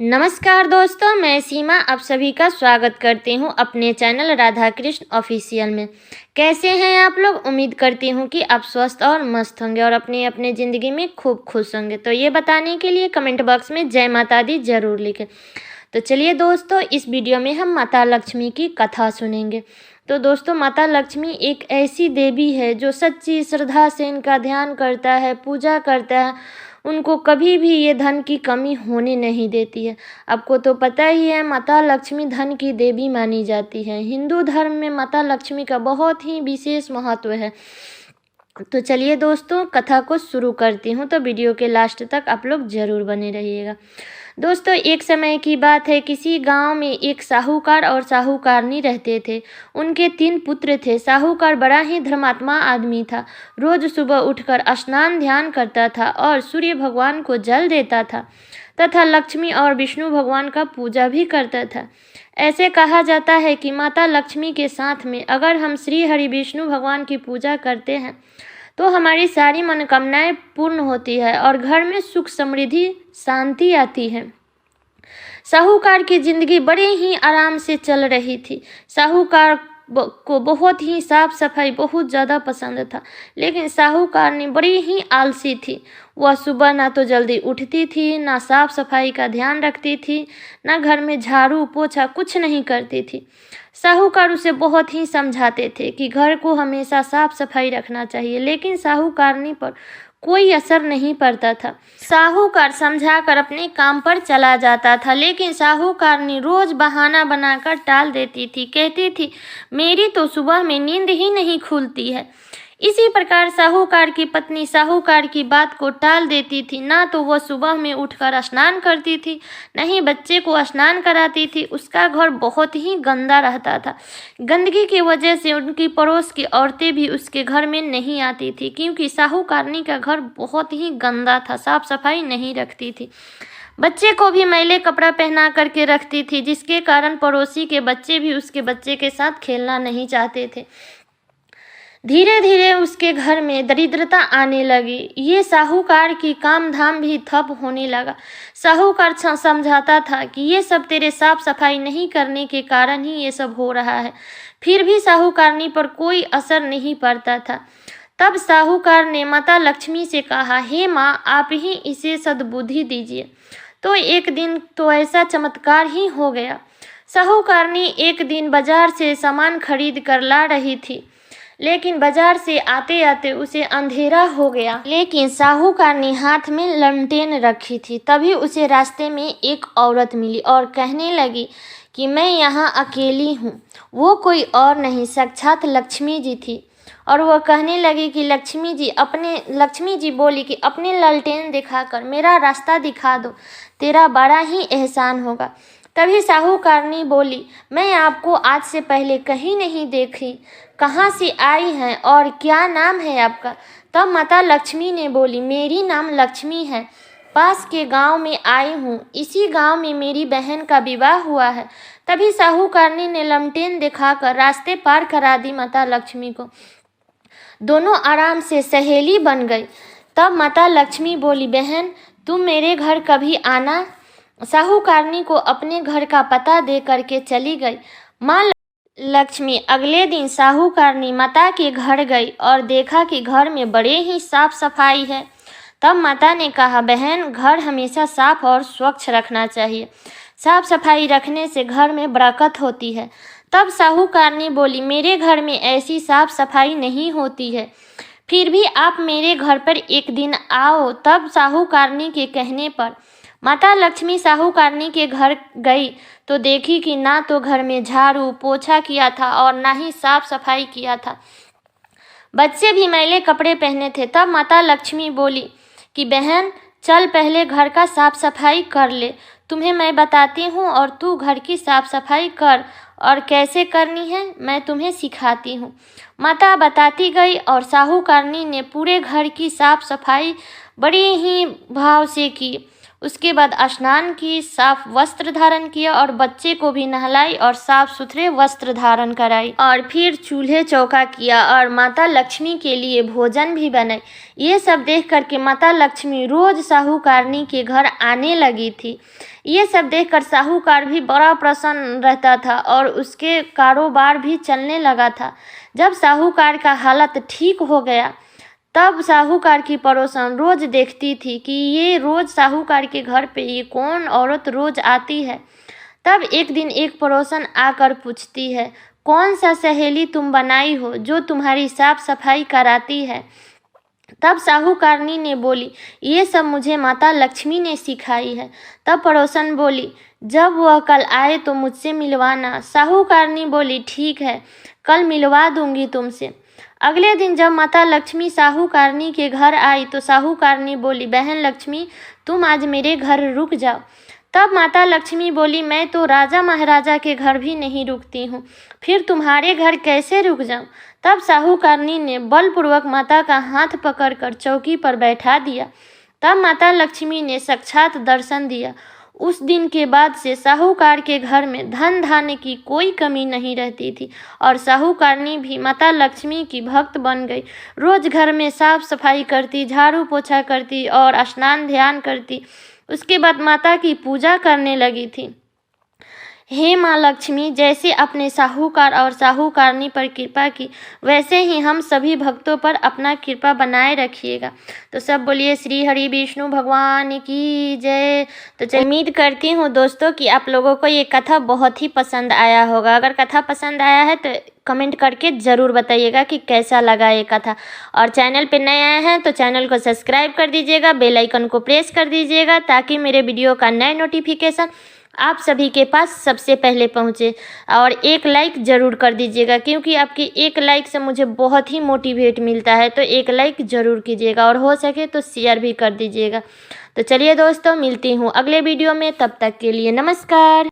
नमस्कार दोस्तों, मैं सीमा आप सभी का स्वागत करती हूं अपने चैनल राधा कृष्ण ऑफिशियल में। कैसे हैं आप लोग? उम्मीद करती हूं कि आप स्वस्थ और मस्त होंगे और अपनी अपनी ज़िंदगी में खूब खुश होंगे। तो ये बताने के लिए कमेंट बॉक्स में जय माता दी ज़रूर लिखें। तो चलिए दोस्तों, इस वीडियो में हम माता लक्ष्मी की कथा सुनेंगे। तो दोस्तों, माता लक्ष्मी एक ऐसी देवी है जो सच्ची श्रद्धा से इनका ध्यान करता है, पूजा करता है, उनको कभी भी ये धन की कमी होने नहीं देती है। आपको तो पता ही है, माता लक्ष्मी धन की देवी मानी जाती है। हिंदू धर्म में माता लक्ष्मी का बहुत ही विशेष महत्व है। तो चलिए दोस्तों, कथा को शुरू करती हूँ, तो वीडियो के लास्ट तक आप लोग ज़रूर बने रहिएगा। दोस्तों, एक समय की बात है, किसी गांव में एक साहूकार और साहूकारनी रहते थे। उनके 3 पुत्र थे। साहूकार बड़ा ही धर्मात्मा आदमी था। रोज सुबह उठकर स्नान ध्यान करता था और सूर्य भगवान को जल देता था तथा लक्ष्मी और विष्णु भगवान का पूजा भी करता था। ऐसे कहा जाता है कि माता लक्ष्मी के साथ में अगर हम श्री हरि विष्णु भगवान की पूजा करते हैं तो हमारी सारी मनोकामनाएं पूर्ण होती है और घर में सुख समृद्धि शांति आती है। साहूकार की जिंदगी बड़े ही आराम से चल रही थी। साहूकार को बहुत ही साफ सफाई बहुत ज़्यादा पसंद था, लेकिन साहूकारनी बड़ी ही आलसी थी। वह सुबह ना तो जल्दी उठती थी, ना साफ सफाई का ध्यान रखती थी, ना घर में झाड़ू पोछा कुछ नहीं करती थी। साहूकार उसे बहुत ही समझाते थे कि घर को हमेशा साफ सफाई रखना चाहिए, लेकिन साहूकारनी पर कोई असर नहीं पड़ता था। साहूकार समझाकर अपने काम पर चला जाता था, लेकिन साहूकारनी रोज बहाना बनाकर टाल देती थी। कहती थी, मेरी तो सुबह में नींद ही नहीं खुलती है। इसी प्रकार साहूकार की पत्नी साहूकार की बात को टाल देती थी। ना तो वह सुबह में उठकर स्नान करती थी, न ही बच्चे को स्नान कराती थी। उसका घर बहुत ही गंदा रहता था। गंदगी की वजह से उनकी पड़ोस की औरतें भी उसके घर में नहीं आती थी, क्योंकि साहूकारनी का घर बहुत ही गंदा था, साफ सफाई नहीं रखती थी। बच्चे को भी मैले कपड़ा पहना करके रखती थी, जिसके कारण पड़ोसी के बच्चे भी उसके बच्चे के साथ खेलना नहीं चाहते थे। धीरे धीरे उसके घर में दरिद्रता आने लगी। ये साहूकार की काम धाम भी ठप होने लगा। साहूकार समझाता था कि ये सब तेरे साफ सफाई नहीं करने के कारण ही ये सब हो रहा है, फिर भी साहूकारनी पर कोई असर नहीं पड़ता था। तब साहूकार ने माता लक्ष्मी से कहा, हे माँ, आप ही इसे सद्बुद्धि दीजिए। तो एक दिन तो ऐसा चमत्कार ही हो गया। साहूकारनी एक दिन बाजार से सामान खरीद कर ला रही थी, लेकिन बाजार से आते आते उसे अंधेरा हो गया। लेकिन साहूकारनी हाथ में लंटेन रखी थी। तभी उसे रास्ते में एक औरत मिली और कहने लगी कि मैं यहाँ अकेली हूँ। वो कोई और नहीं, साक्षात लक्ष्मी जी थी। और वह कहने लगी कि लक्ष्मी जी बोली कि अपने ललटेन दिखाकर मेरा रास्ता दिखा दो, तेरा बड़ा ही एहसान होगा। तभी साहूकारनी बोली, मैं आपको आज से पहले कहीं नहीं देखी, कहाँ से आई हैं और क्या नाम है आपका? तब माता लक्ष्मी ने बोली, मेरी नाम लक्ष्मी है, पास के गांव में आई हूँ, इसी गांव में मेरी बहन का विवाह हुआ है। तभी साहूकारनी ने लमटेन दिखाकर रास्ते पार करा दी माता लक्ष्मी को। दोनों आराम से सहेली बन गई। तब माता लक्ष्मी बोली, बहन तुम मेरे घर कभी आना। साहूकारनी को अपने घर का पता दे करके चली गई। माँ लक्ष्मी अगले दिन साहूकारनी माता के घर गई और देखा कि घर में बड़े ही साफ सफाई है। तब माता ने कहा, बहन घर हमेशा साफ और स्वच्छ रखना चाहिए, साफ सफाई रखने से घर में बरकत होती है। तब साहूकारनी बोली, मेरे घर में ऐसी साफ सफाई नहीं होती है, फिर भी आप मेरे घर पर एक दिन आओ। तब साहूकारनी के कहने पर माता लक्ष्मी साहूकारनी के घर गई तो देखी कि ना तो घर में झाड़ू पोछा किया था और ना ही साफ सफाई किया था। बच्चे भी मैले कपड़े पहने थे। तब माता लक्ष्मी बोली कि बहन चल पहले घर का साफ सफाई कर ले, तुम्हें मैं बताती हूँ और तू घर की साफ सफाई कर, और कैसे करनी है मैं तुम्हें सिखाती हूँ। माता बताती गई और साहूकारनी ने पूरे घर की साफ सफाई बड़ी ही भाव से की। उसके बाद स्नान की, साफ वस्त्र धारण किया और बच्चे को भी नहलाई और साफ सुथरे वस्त्र धारण कराई और फिर चूल्हे चौका किया और माता लक्ष्मी के लिए भोजन भी बनाई। ये सब देख करके माता लक्ष्मी रोज साहूकारनी के घर आने लगी थी। ये सब देखकर साहूकार भी बड़ा प्रसन्न रहता था और उसके कारोबार भी चलने लगा था। जब साहूकार का हालत ठीक हो गया तब साहूकार की पड़ोसन रोज देखती थी कि ये रोज साहूकार के घर पे ये कौन औरत रोज आती है। तब एक दिन एक पड़ोसन आकर पूछती है, कौन सा सहेली तुम बनाई हो जो तुम्हारी साफ सफाई कराती है? तब साहूकारनी ने बोली, ये सब मुझे माता लक्ष्मी ने सिखाई है। तब पड़ोसन बोली, जब वह कल आए तो मुझसे मिलवाना। साहूकारनी बोली, ठीक है, कल मिलवा दूंगी तुमसे। अगले दिन जब माता लक्ष्मी साहूकारनी के घर आई तो साहूकारनी बोली, बहन लक्ष्मी, तुम आज मेरे घर रुक जाओ। तब माता लक्ष्मी बोली, मैं तो राजा महाराजा के घर भी नहीं रुकती हूँ, फिर तुम्हारे घर कैसे रुक जाऊँ? तब साहूकारनी ने बलपूर्वक माता का हाथ पकड़कर चौकी पर बैठा दिया। तब माता लक्ष्मी ने साक्षात दर्शन दिया। उस दिन के बाद से साहूकार के घर में धन धान्य की कोई कमी नहीं रहती थी और साहूकारनी भी माता लक्ष्मी की भक्त बन गई। रोज घर में साफ सफाई करती, झाड़ू पोछा करती और स्नान ध्यान करती। उसके बाद माता की पूजा करने लगी थी। हे माँ लक्ष्मी, जैसे अपने साहूकार और साहूकारनी पर कृपा की वैसे ही हम सभी भक्तों पर अपना कृपा बनाए रखिएगा। तो सब बोलिए श्री हरि विष्णु भगवान की जय। तो उम्मीद करती हूँ दोस्तों कि आप लोगों को ये कथा बहुत ही पसंद आया होगा। अगर कथा पसंद आया है तो कमेंट करके ज़रूर बताइएगा कि कैसा लगा ये कथा। और चैनल पे नए आए हैं तो चैनल को सब्सक्राइब कर दीजिएगा, बेल आइकन को प्रेस कर दीजिएगा ताकि मेरे वीडियो का नए नोटिफिकेशन आप सभी के पास सबसे पहले पहुँचे। और एक लाइक ज़रूर कर दीजिएगा क्योंकि आपकी एक लाइक से मुझे बहुत ही मोटिवेट मिलता है। तो एक लाइक ज़रूर कीजिएगा और हो सके तो शेयर भी कर दीजिएगा। तो चलिए दोस्तों, मिलती हूँ अगले वीडियो में, तब तक के लिए नमस्कार।